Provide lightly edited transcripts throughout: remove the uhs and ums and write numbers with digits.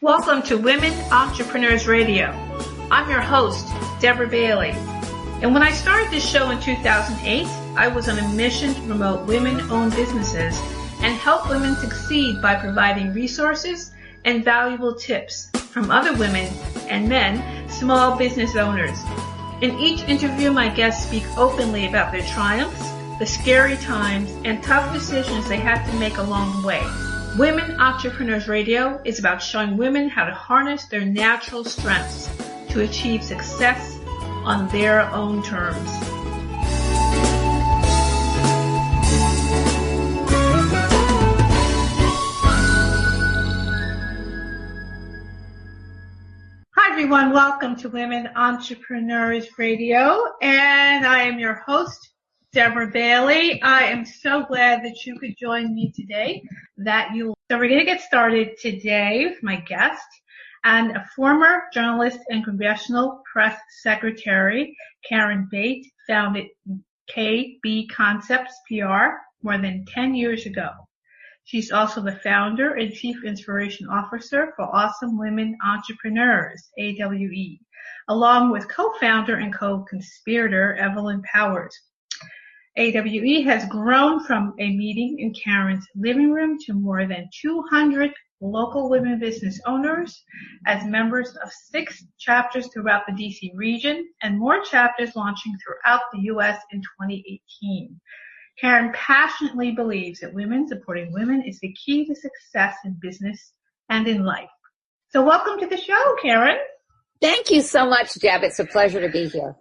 Welcome to Women Entrepreneurs Radio. I'm your host, Deborah Bailey. And when I started this show in 2008, I was on a mission to promote women-owned businesses and help women succeed by providing resources and valuable tips from other women and men, small business owners. In each interview, my guests speak openly about their triumphs, the scary times, and tough decisions they have to make along the way. Women Entrepreneurs Radio is about showing women how to harness their natural strengths to achieve success on their own terms. Hi everyone, welcome to Women Entrepreneurs Radio, and I am your host, Deborah Bailey. I am so glad that you could join me today. So we're going to get started today with my guest and a former journalist and congressional press secretary, Karen Bate, founded KB Concepts P.R. more than 10 years ago. She's also the founder and chief inspiration officer for Awesome Women Entrepreneurs, AWE, along with co-founder and co-conspirator Evelyn Powers. AWE has grown from a meeting in Karen's living room to more than 200 local women business owners as members of 6 chapters throughout the DC region and more chapters launching throughout the U.S. in 2018. Karen passionately believes that women supporting women is the key to success in business and in life. So welcome to the show, Karen. Thank you so much, Deb. It's a pleasure to be here.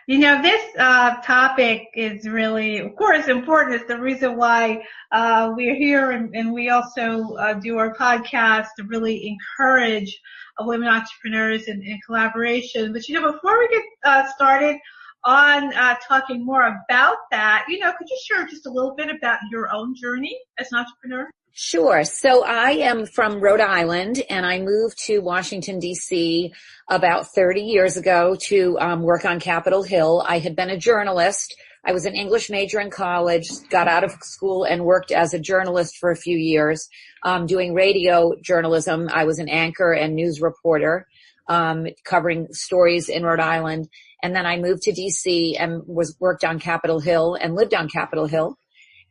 You know, this topic is really, of course, important. It's the reason why we're here, and we also do our podcast to really encourage women entrepreneurs and collaboration. But, you know, before we get started on talking more about that, you know, could you share just a little bit about your own journey as an entrepreneur? Sure. So I am from Rhode Island, and I moved to Washington, D.C. about 30 years ago to work on Capitol Hill. I had been a journalist. I was an English major in college, got out of school and worked as a journalist for a few years, doing radio journalism. I was an anchor and news reporter, covering stories in Rhode Island. And then I moved to D.C. and worked on Capitol Hill and lived on Capitol Hill.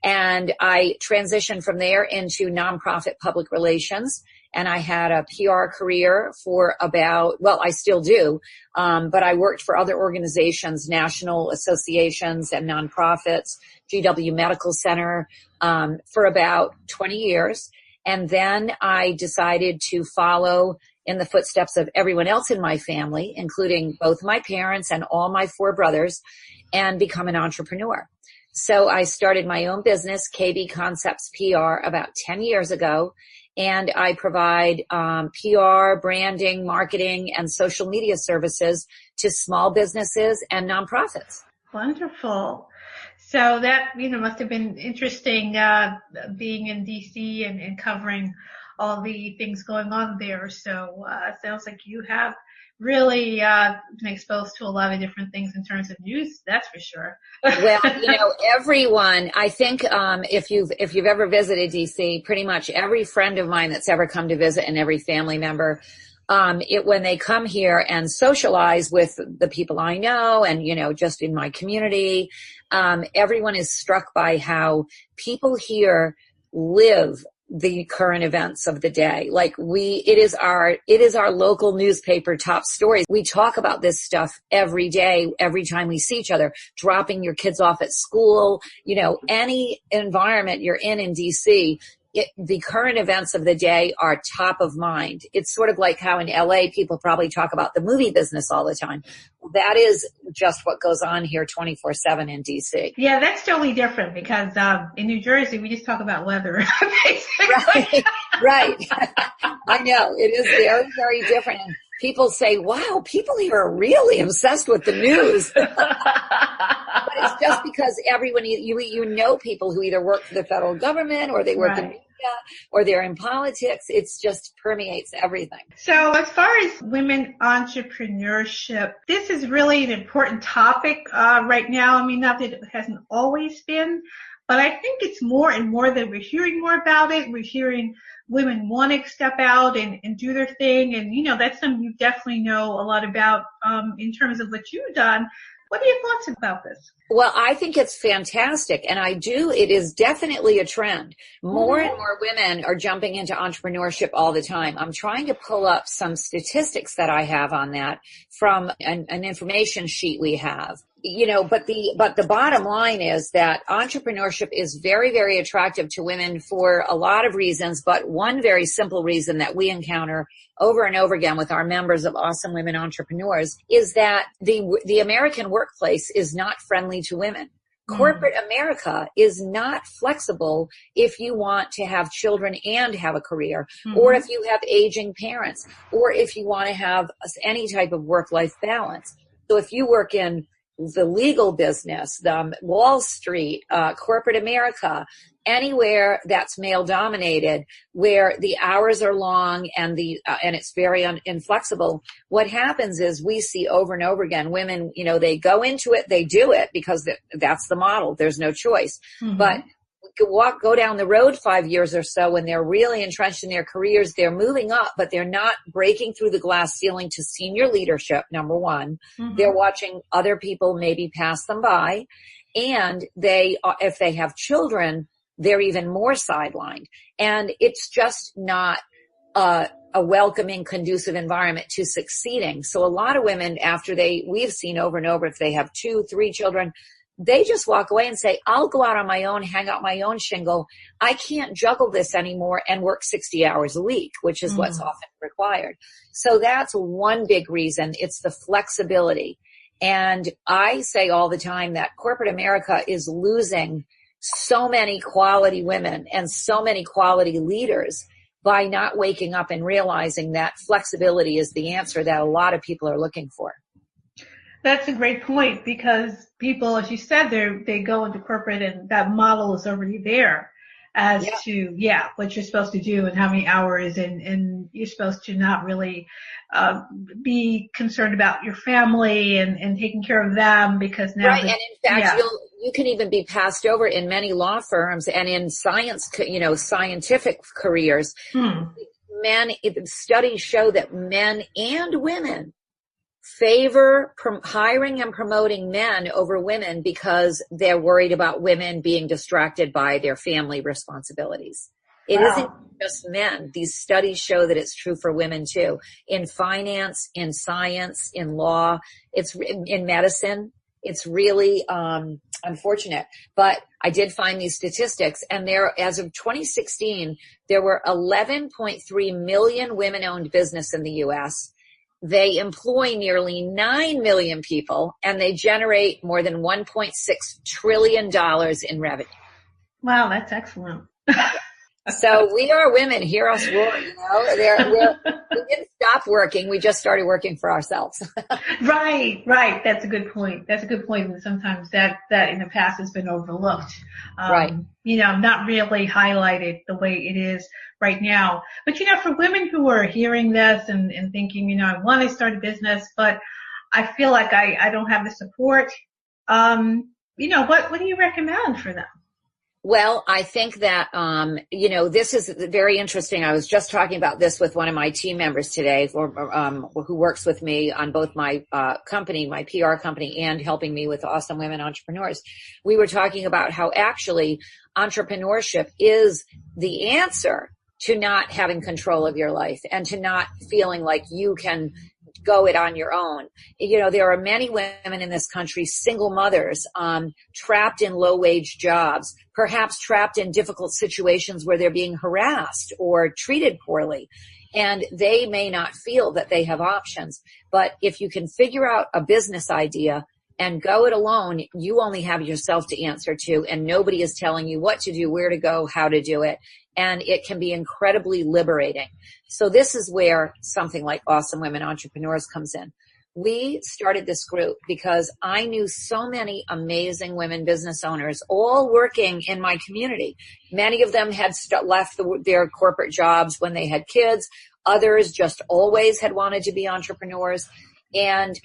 And I transitioned from there into nonprofit public relations. And I had a PR career for I still do, but I worked for other organizations, national associations and nonprofits, GW Medical Center, for about 20 years. And then I decided to follow in the footsteps of everyone else in my family, including both my parents and all my 4 brothers, and become an entrepreneur. So I started my own business, KB Concepts P.R., about 10 years ago, and I provide PR, branding, marketing, and social media services to small businesses and nonprofits. Wonderful. So that, you know, must have been interesting being in D.C. and covering all the things going on there. So it sounds like you have really been exposed to a lot of different things in terms of news, that's for sure. Well, you know, everyone, I think if you've ever visited DC, pretty much every friend of mine that's ever come to visit and every family member, when they come here and socialize with the people I know and, you know, just in my community, everyone is struck by how people here live the current events of the day. Like it is our local newspaper top stories. We talk about this stuff every day, every time we see each other, dropping your kids off at school, you know, any environment you're in DC, the current events of the day are top of mind. It's sort of like how in LA people probably talk about the movie business all the time. That is just what goes on here 24/7 in DC. Yeah, that's totally different because in New Jersey we just talk about weather, basically. Right. I know. It is very, very different. And people say, wow, people here are really obsessed with the news. But it's just because everyone, you know people who either work for the federal government or they work in media or they're in politics. It's just permeates everything. So as far as women entrepreneurship, this is really an important topic right now. I mean, not that it hasn't always been, But I think it's more and more that we're hearing more about it. We're hearing women want to step out and do their thing. And, that's something you definitely know a lot about in terms of what you've done. What are your thoughts about this? Well, I think it's fantastic. And it is definitely a trend. More and more women are jumping into entrepreneurship all the time. I'm trying to pull up some statistics that I have on that from an information sheet we have. But the bottom line is that entrepreneurship is very, very attractive to women for a lot of reasons. But one very simple reason that we encounter over and over again with our members of Awesome Women Entrepreneurs is that the American workplace is not friendly to women. Corporate America is not flexible if you want to have children and have a career, or if you have aging parents, or if you want to have any type of work-life balance. So if you work in the legal business, the Wall Street, corporate America, anywhere that's male dominated, where the hours are long and it's very inflexible, what happens is we see over and over again women, they go into it, they do it because that's the model. There's no choice. But go down the road 5 years or so when they're really entrenched in their careers, they're moving up, but they're not breaking through the glass ceiling to senior leadership, number one. They're watching other people maybe pass them by. And if they have children, they're even more sidelined. And it's just not a welcoming, conducive environment to succeeding. So a lot of women, we've seen over and over, if they have 2, 3 children, they just walk away and say, I'll go out on my own, hang out my own shingle. I can't juggle this anymore and work 60 hours a week, which is what's often required. So that's one big reason. It's the flexibility. And I say all the time that corporate America is losing so many quality women and so many quality leaders by not waking up and realizing that flexibility is the answer that a lot of people are looking for. That's a great point, because people, as you said, they go into corporate and that model is already there as to what you're supposed to do and how many hours, and you're supposed to not really be concerned about your family and taking care of them, because now and in fact you can even be passed over in many law firms and in scientific careers. Studies show that men and women favor hiring and promoting men over women because they're worried about women being distracted by their family responsibilities. It isn't just men. These studies show that it's true for women too. In finance, in science, in law, it's in medicine. It's really unfortunate. But I did find these statistics, and as of 2016, there were 11.3 million women-owned business in the U.S. They employ nearly 9 million people, and they generate more than $1.6 trillion in revenue. Wow, that's excellent. So we are women. Hear us roar, we didn't stop working. We just started working for ourselves. Right. That's a good point. And sometimes that in the past has been overlooked. Not really highlighted the way it is right now. But, for women who are hearing this and thinking, I want to start a business, but I feel like I don't have the support, what do you recommend for them? Well, I think that, this is very interesting. I was just talking about this with one of my team members today, who works with me on both my company, my PR company, and helping me with Awesome Women Entrepreneurs. We were talking about how actually entrepreneurship is the answer to not having control of your life and to not feeling like you can go it on your own. There are many women in this country, single mothers, trapped in low-wage jobs, perhaps trapped in difficult situations where they're being harassed or treated poorly. And they may not feel that they have options. But if you can figure out a business idea and go it alone, you only have yourself to answer to, and nobody is telling you what to do, where to go, how to do it. And it can be incredibly liberating. So this is where something like Awesome Women Entrepreneurs comes in. We started this group because I knew so many amazing women business owners all working in my community. Many of them had left their corporate jobs when they had kids. Others just always had wanted to be entrepreneurs. And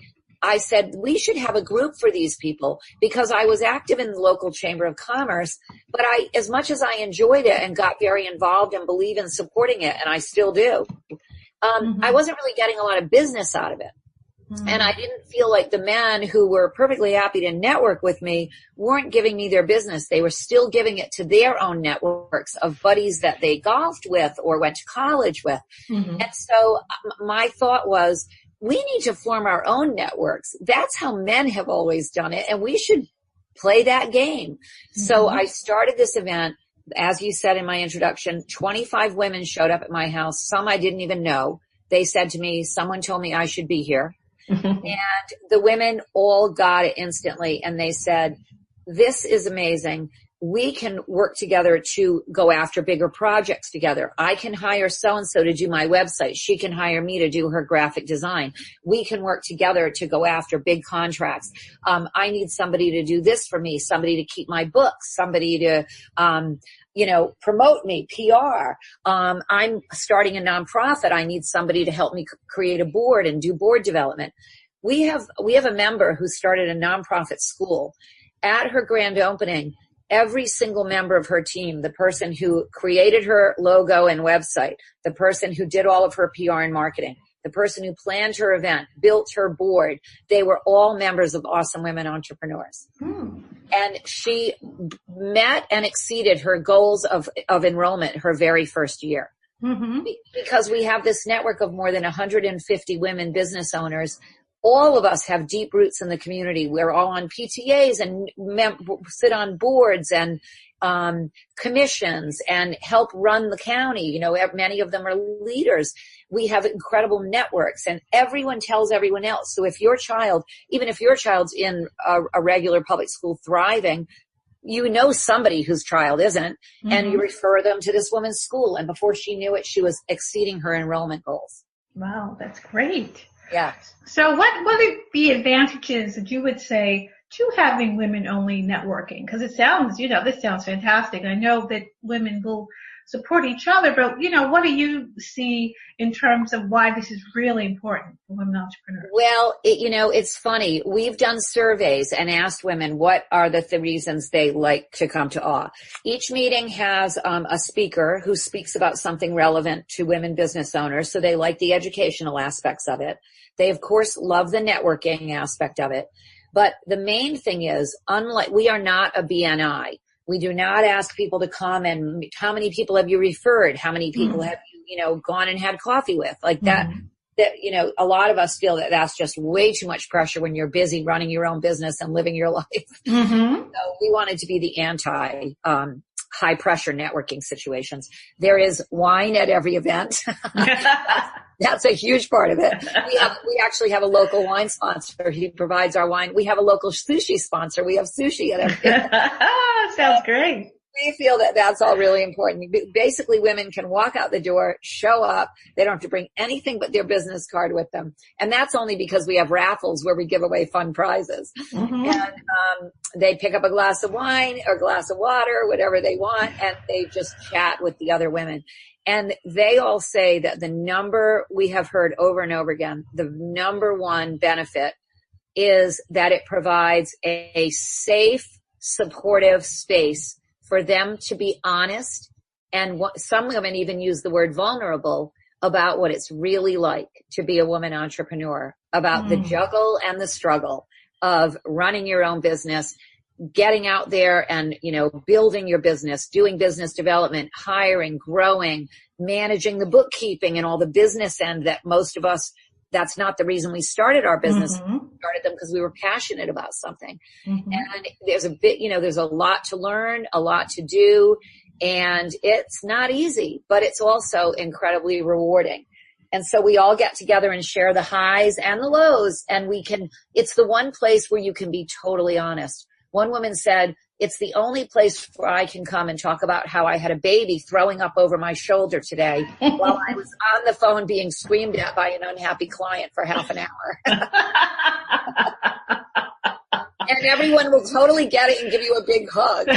I said, we should have a group for these people, because I was active in the local Chamber of Commerce, but as much as I enjoyed it and got very involved and believe in supporting it, and I still do, I wasn't really getting a lot of business out of it. And I didn't feel like the men who were perfectly happy to network with me weren't giving me their business. They were still giving it to their own networks of buddies that they golfed with or went to college with. And so my thought was, we need to form our own networks. That's how men have always done it, and we should play that game. So I started this event. As you said in my introduction, 25 women showed up at my house. Some I didn't even know. They said to me, someone told me I should be here. And the women all got it instantly. And they said, this is amazing. We can work together to go after bigger projects together. I can hire so-and-so to do my website. She can hire me to do her graphic design. We can work together to go after big contracts. I need somebody to do this for me, somebody to keep my books, somebody to, promote me, PR. I'm starting a nonprofit. I need somebody to help me create a board and do board development. We have a member who started a nonprofit school. At her grand opening, every single member of her team, the person who created her logo and website, the person who did all of her PR and marketing, the person who planned her event, built her board, they were all members of Awesome Women Entrepreneurs. And she met and exceeded her goals of enrollment her very first year. Because we have this network of more than 150 women business owners. All of us have deep roots in the community. We're all on PTAs and sit on boards and commissions and help run the county. Many of them are leaders. We have incredible networks, and everyone tells everyone else. So if your child, even if your child's in a regular public school thriving, you know somebody whose child isn't, and you refer them to this woman's school. And before she knew it, she was exceeding her enrollment goals. Wow, that's great. Yeah. So what are the advantages that you would say to having women-only networking? Because it sounds, this sounds fantastic. I know that women will support each other, but, what do you see in terms of why this is really important for women entrepreneurs? Well, it's funny. We've done surveys and asked women what are the reasons they like to come to AWE. Each meeting has a speaker who speaks about something relevant to women business owners, so they like the educational aspects of it. They, of course, love the networking aspect of it. But the main thing is, unlike we are not a BNI. We do not ask people to come and how many people have you referred? How many people have you, gone and had coffee with? Like that, a lot of us feel that that's just way too much pressure when you're busy running your own business and living your life. So we wanted to be the anti, high pressure networking situations. There is wine at every event. That's a huge part of it. We actually have a local wine sponsor. He provides our wine. We have a local sushi sponsor. We have sushi at every event. Sounds great. We feel that that's all really important. Basically, women can walk out the door, show up. They don't have to bring anything but their business card with them. And that's only because we have raffles where we give away fun prizes. And they pick up a glass of wine or a glass of water, whatever they want, and they just chat with the other women. And they all say that the number we have heard over and over again, the number one benefit is that it provides a safe, supportive space for them to be honest. And some women even use the word vulnerable about what it's really like to be a woman entrepreneur, about the juggle and the struggle of running your own business, getting out there and, building your business, doing business development, hiring, growing, managing the bookkeeping and all the business end that most of us, that's not the reason we started our business. We started them because we were passionate about something. And there's a lot to learn, a lot to do, and it's not easy, but it's also incredibly rewarding. And so we all get together and share the highs and the lows, and it's the one place where you can be totally honest. One woman said, it's the only place where I can come and talk about how I had a baby throwing up over my shoulder today while I was on the phone being screamed at by an unhappy client for half an hour. And everyone will totally get it and give you a big hug.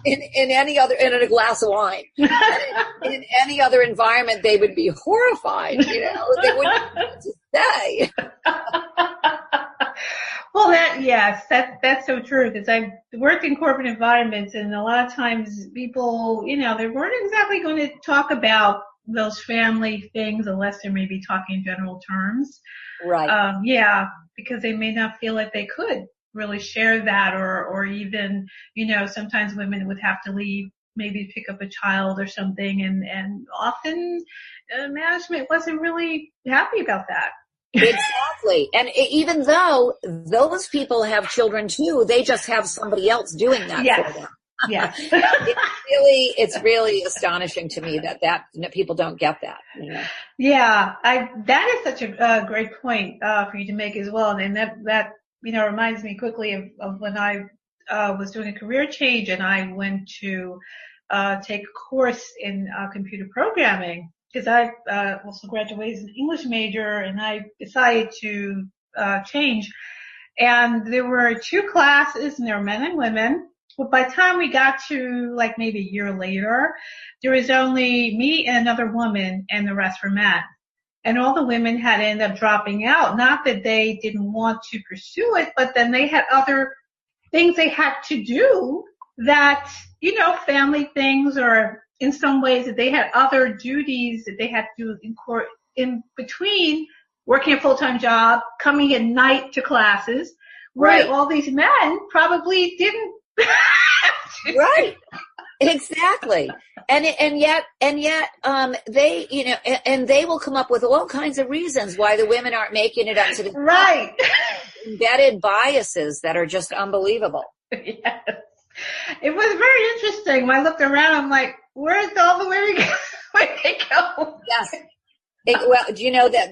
In a glass of wine. In any other environment, they would be horrified, They wouldn't know what to say. Yes, that's so true, because I've worked in corporate environments, and a lot of times people, they weren't exactly going to talk about those family things unless they're maybe talking in general terms. Right. Yeah, because they may not feel like they could really share that, or even, sometimes women would have to leave, maybe pick up a child or something, and often management wasn't really happy about that. Exactly. And even though those people have children too, they just have somebody else doing that for them. Yes. It's really astonishing to me that people don't get that. Yeah, that is such a great point for you to make as well. And that reminds me quickly of when I was doing a career change, and I went to take a course in computer programming, because I also graduated as an English major, and I decided to change. And there were 2 classes, and there were men and women. But by the time we got to like maybe a year later, there was only me and another woman, and the rest were men. And all the women had ended up dropping out. Not that they didn't want to pursue it, but then they had other things they had to do that, family things, or in some ways that they had other duties that they had to do in between working a full-time job, coming at night to classes, where all these men probably didn't. Right. Exactly. And yet, they, and they will come up with all kinds of reasons why the women aren't making it up to the right. Embedded biases that are just unbelievable. Yes. It was very interesting. When I looked around, I'm like, where's all the women go? Where'd they go? Yes. Well, do you know that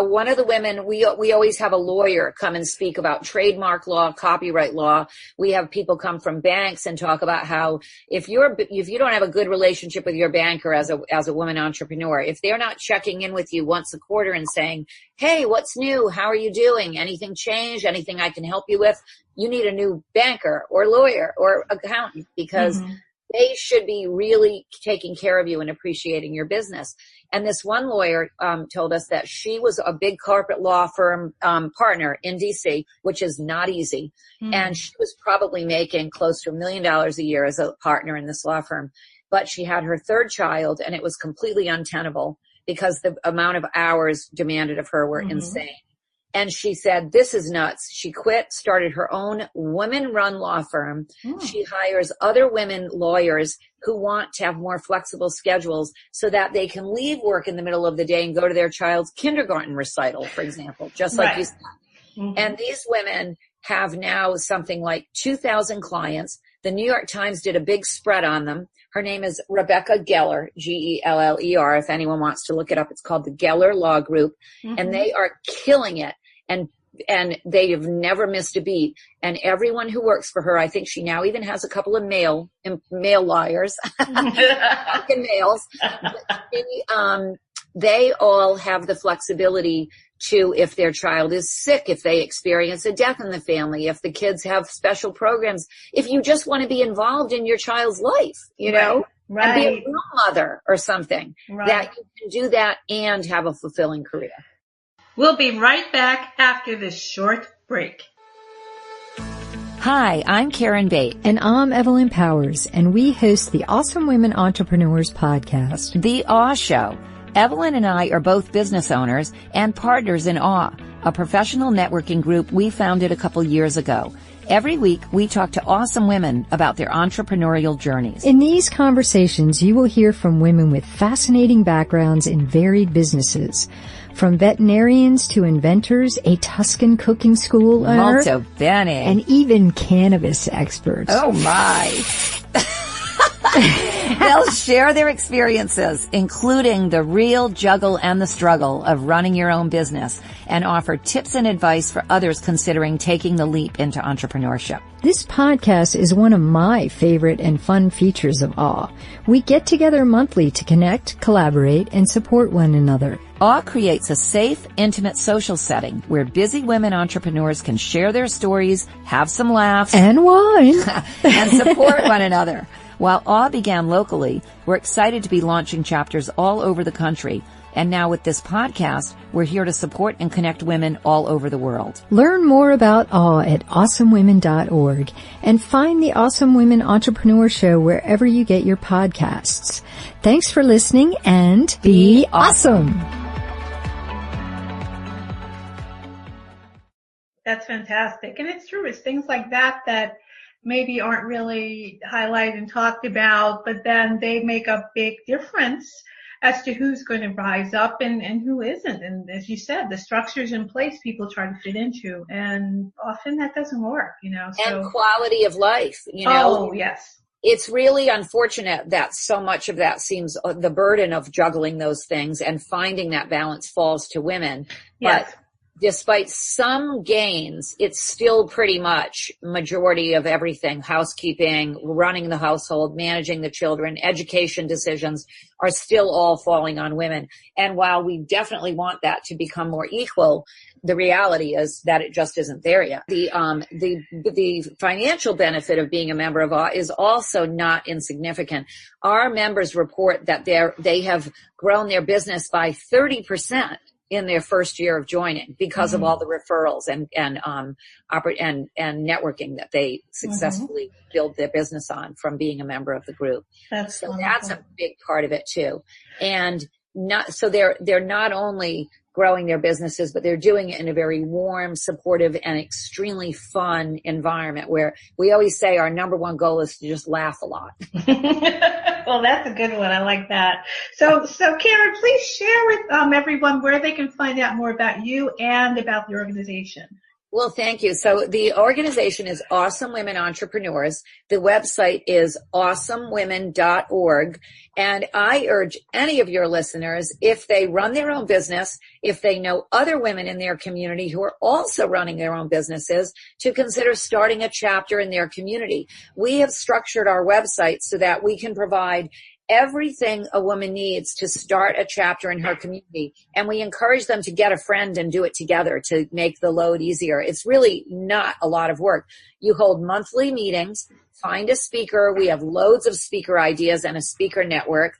one of the women, we always have a lawyer come and speak about trademark law, copyright law. We have people come from banks and talk about how if you don't have a good relationship with your banker as a woman entrepreneur, if they're not checking in with you once a quarter and saying, hey, what's new? How are you doing? Anything changed? Anything I can help you with? You need a new banker or lawyer or accountant, because they should be really taking care of you and appreciating your business. And this one lawyer told us that she was a big corporate law firm partner in D.C., which is not easy. And she was probably making close to $1 million a year as a partner in this law firm. But she had her 3rd child, and it was completely untenable because the amount of hours demanded of her were insane. And she said, this is nuts. She quit, started her own women-run law firm. She hires other women lawyers who want to have more flexible schedules so that they can leave work in the middle of the day and go to their child's kindergarten recital, for example, just like you said. And these women have now something like 2,000 clients. The New York Times did a big spread on them. Her name is Rebecca Geller, Geller. If anyone wants to look it up, it's called the Geller Law Group. And they are killing it. And they have never missed a beat. And everyone who works for her, I think she now even has a couple of male lawyers, males. They all have the flexibility to, if their child is sick, if they experience a death in the family, if the kids have special programs, if you just want to be involved in your child's life, and be a real mother or something, that you can do that and have a fulfilling career. We'll be right back after this short break. Hi, I'm Karen Bate. And I'm Evelyn Powers, and we host the Awesome Women Entrepreneurs podcast. The Awe Show. Evelyn and I are both business owners and partners in Awe, a professional networking group we founded a couple years ago. Every week, we talk to awesome women about their entrepreneurial journeys. In these conversations, you will hear from women with fascinating backgrounds in varied businesses. From veterinarians to inventors, a Tuscan cooking school owner, Molto bene, and even cannabis experts. Oh my. They'll share their experiences, including the real juggle and the struggle of running your own business, and offer tips and advice for others considering taking the leap into entrepreneurship. This podcast is one of my favorite and fun features of Awe. We get together monthly to connect, collaborate, and support one another. Awe creates a safe, intimate social setting where busy women entrepreneurs can share their stories, have some laughs, and wine, and support one another. While Awe began locally, we're excited to be launching chapters all over the country. And now with this podcast, we're here to support and connect women all over the world. Learn more about awe at awesomewomen.org and find the Awesome Women Entrepreneur Show wherever you get your podcasts. Thanks for listening and be awesome. That's fantastic. And it's true. It's things like that maybe aren't really highlighted and talked about, but then they make a big difference as to who's going to rise up and who isn't. And as you said, the structures in place people try to fit into, and often that doesn't work, So. And quality of life, Oh, yes. It's really unfortunate that so much of that seems the burden of juggling those things and finding that balance falls to women. Yes. But despite some gains, it's still pretty much majority of everything. Housekeeping, running the household, managing the children, education decisions are still all falling on women. And while we definitely want that to become more equal, the reality is that it just isn't there yet. The financial benefit of being a member of AWE is also not insignificant. Our members report that they have grown their business by 30%. In their first year of joining because of all the referrals and networking that they successfully build their business on from being a member of the group. That's a big part of it too. And they're not only growing their businesses, but they're doing it in a very warm, supportive, and extremely fun environment where we always say our number one goal is to just laugh a lot. Well, that's a good one. I like that. So Karen, please share with everyone where they can find out more about you and about the organization. Well, thank you. So the organization is Awesome Women Entrepreneurs. The website is awesomewomen.org. And I urge any of your listeners, if they run their own business, if they know other women in their community who are also running their own businesses, to consider starting a chapter in their community. We have structured our website so that we can provide everything a woman needs to start a chapter in her community. And we encourage them to get a friend and do it together to make the load easier. It's really not a lot of work. You hold monthly meetings, find a speaker. We have loads of speaker ideas and a speaker network.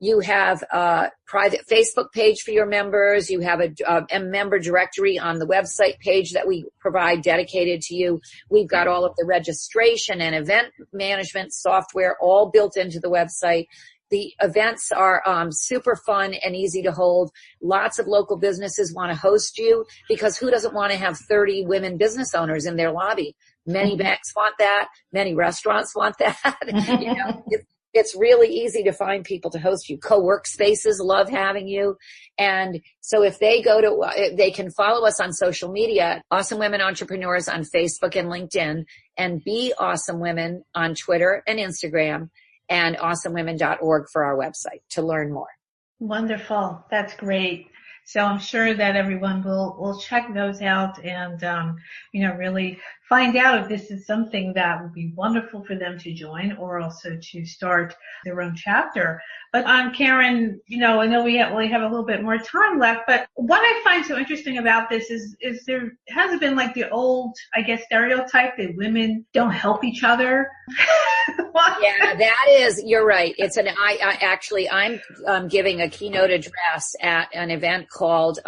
You have a private Facebook page for your members. You have a member directory on the website page that we provide dedicated to you. We've got all of the registration and event management software all built into the website. The events are super fun and easy to hold. Lots of local businesses want to host you because who doesn't want to have 30 women business owners in their lobby? Many banks want that. Many restaurants want that. It's really easy to find people to host you. Co-work spaces love having you. And so if they they can follow us on social media, Awesome Women Entrepreneurs on Facebook and LinkedIn, and Be Awesome Women on Twitter and Instagram, and awesomewomen.org for our website to learn more. Wonderful. That's great. So I'm sure that everyone will check those out and, really find out if this is something that would be wonderful for them to join or also to start their own chapter. But Karen, I know we only have a little bit more time left, but what I find so interesting about this is there hasn't been like the old, I guess, stereotype that women don't help each other. Yeah, that is, you're right. I'm giving a keynote address at an event called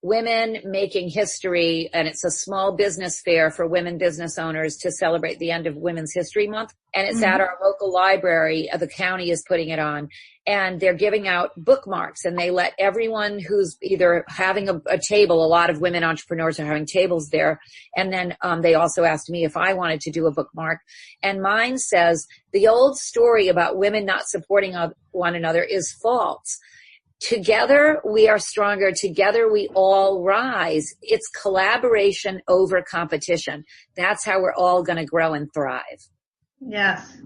Women Making History, and it's a small business fair for women business owners to celebrate the end of Women's History Month. And it's at our local library. The county is putting it on. And they're giving out bookmarks, and they let everyone who's either having a table, a lot of women entrepreneurs are having tables there. And then they also asked me if I wanted to do a bookmark. And mine says, the old story about women not supporting one another is false. Together we are stronger. Together we all rise. It's collaboration over competition. That's how we're all going to grow and thrive. Yes,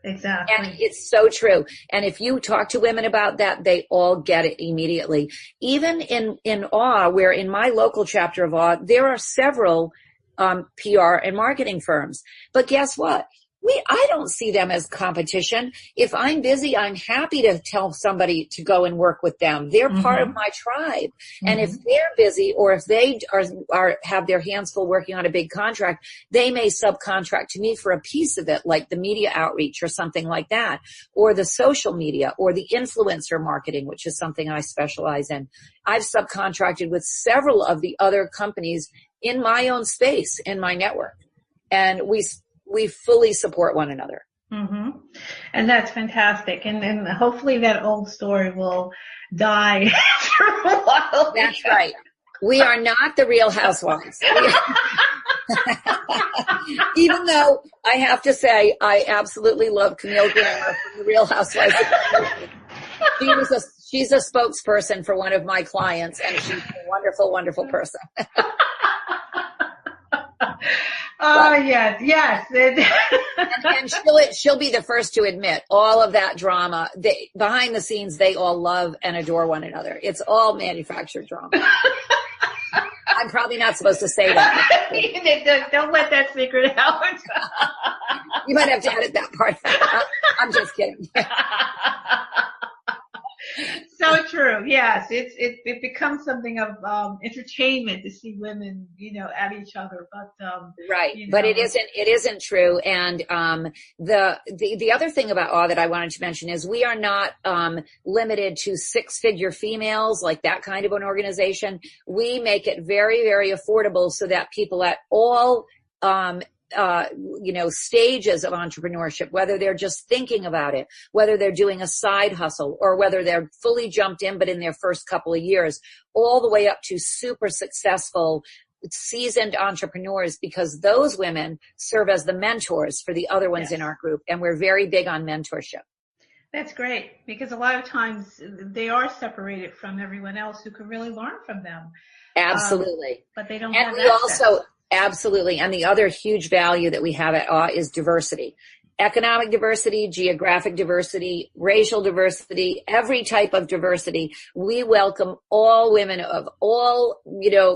exactly. And it's so true. And if you talk to women about that, they all get it immediately. Even in AWE, where in my local chapter of AWE, there are several PR and marketing firms. But guess what? I don't see them as competition. If I'm busy, I'm happy to tell somebody to go and work with them. They're part of my tribe. And if they're busy, or if they have their hands full working on a big contract, they may subcontract to me for a piece of it, like the media outreach or something like that, or the social media, or the influencer marketing, which is something I specialize in. I've subcontracted with several of the other companies in my own space, in my network. And we fully support one another. And that's fantastic. And hopefully that old story will die after a while. That's right. We are not the Real Housewives. Even though I have to say, I absolutely love Camille Grammer from the Real Housewives. She's a spokesperson for one of my clients, and she's a wonderful, wonderful person. Oh, yes. And she'll be the first to admit all of that drama. Behind the scenes, they all love and adore one another. It's all manufactured drama. I'm probably not supposed to say that. Don't let that secret out. You might have to edit that part out. I'm just kidding. So true. Yes. It becomes something of, entertainment to see women, at each other. But, right. But it isn't true. And, the other thing about awe that I wanted to mention is we are not, limited to 6-figure females, like that kind of an organization. We make it very, very affordable so that people at all, stages of entrepreneurship, whether they're just thinking about it, whether they're doing a side hustle, or whether they're fully jumped in, but in their first couple of years, all the way up to super successful, seasoned entrepreneurs, because those women serve as the mentors for the other ones in our group. And we're very big on mentorship. That's great, because a lot of times they are separated from everyone else who can really learn from them. Absolutely. But they don't have access. Absolutely. And the other huge value that we have at AWE is diversity. Economic diversity, geographic diversity, racial diversity, every type of diversity. We welcome all women of all,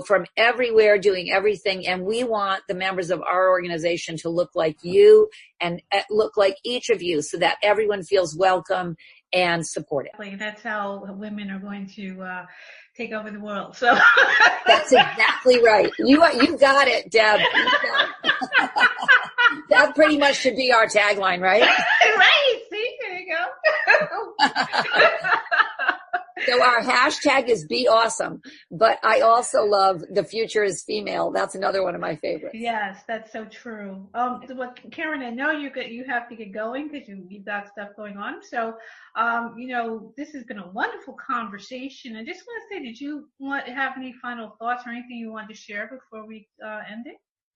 from everywhere doing everything. And we want the members of our organization to look like you and look like each of you, so that everyone feels welcome and supported. That's how women are going to take over the world. So that's exactly right. You got it, Deb. That pretty much should be our tagline, right? Right. See, there you go. So our hashtag is Be Awesome, but I also love The Future is Female. That's another one of my favorites. Yes, that's so true. Karen, I know you have to get going because you've got stuff going on. So, this has been a wonderful conversation. I just want to say, did you have any final thoughts or anything you want to share before we end it?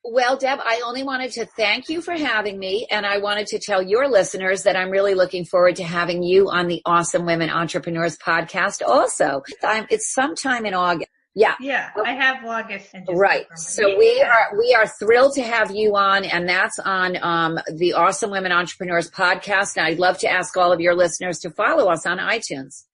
Well, Deb, I only wanted to thank you for having me, and I wanted to tell your listeners that I'm really looking forward to having you on the Awesome Women Entrepreneurs podcast also. It's sometime in August. Yeah. Yeah, I have August. Right. So we are thrilled to have you on, and that's on the Awesome Women Entrepreneurs podcast. And I'd love to ask all of your listeners to follow us on iTunes.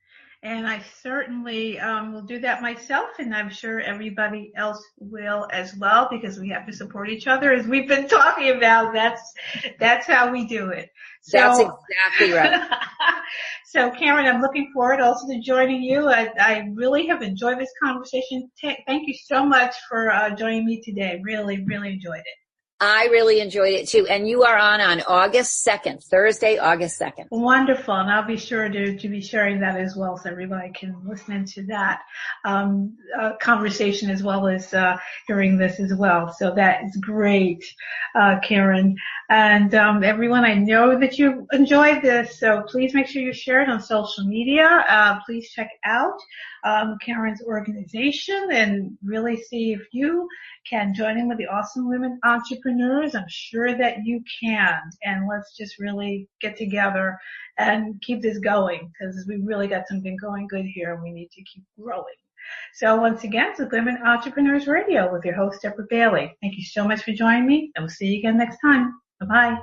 And I certainly will do that myself, and I'm sure everybody else will as well, because we have to support each other, as we've been talking about. That's how we do it. So, that's exactly right. So, Karen, I'm looking forward also to joining you. I really have enjoyed this conversation. Thank you so much for joining me today. Really, really enjoyed it. I really enjoyed it too. And you are on August 2nd, Thursday, August 2nd. Wonderful. And I'll be sure to be sharing that as well, so everybody can listen into that conversation as well as hearing this as well. So that is great, Karen. And everyone, I know that you enjoyed this, so please make sure you share it on social media. Please check out Karen's organization and really see if you can join in with the Awesome Women Entrepreneurs. I'm sure that you can. And let's just really get together and keep this going, because we really got something going good here and we need to keep growing. So once again, it's Women Entrepreneurs Radio with your host, Deborah Bailey. Thank you so much for joining me, and we'll see you again next time. Bye-bye.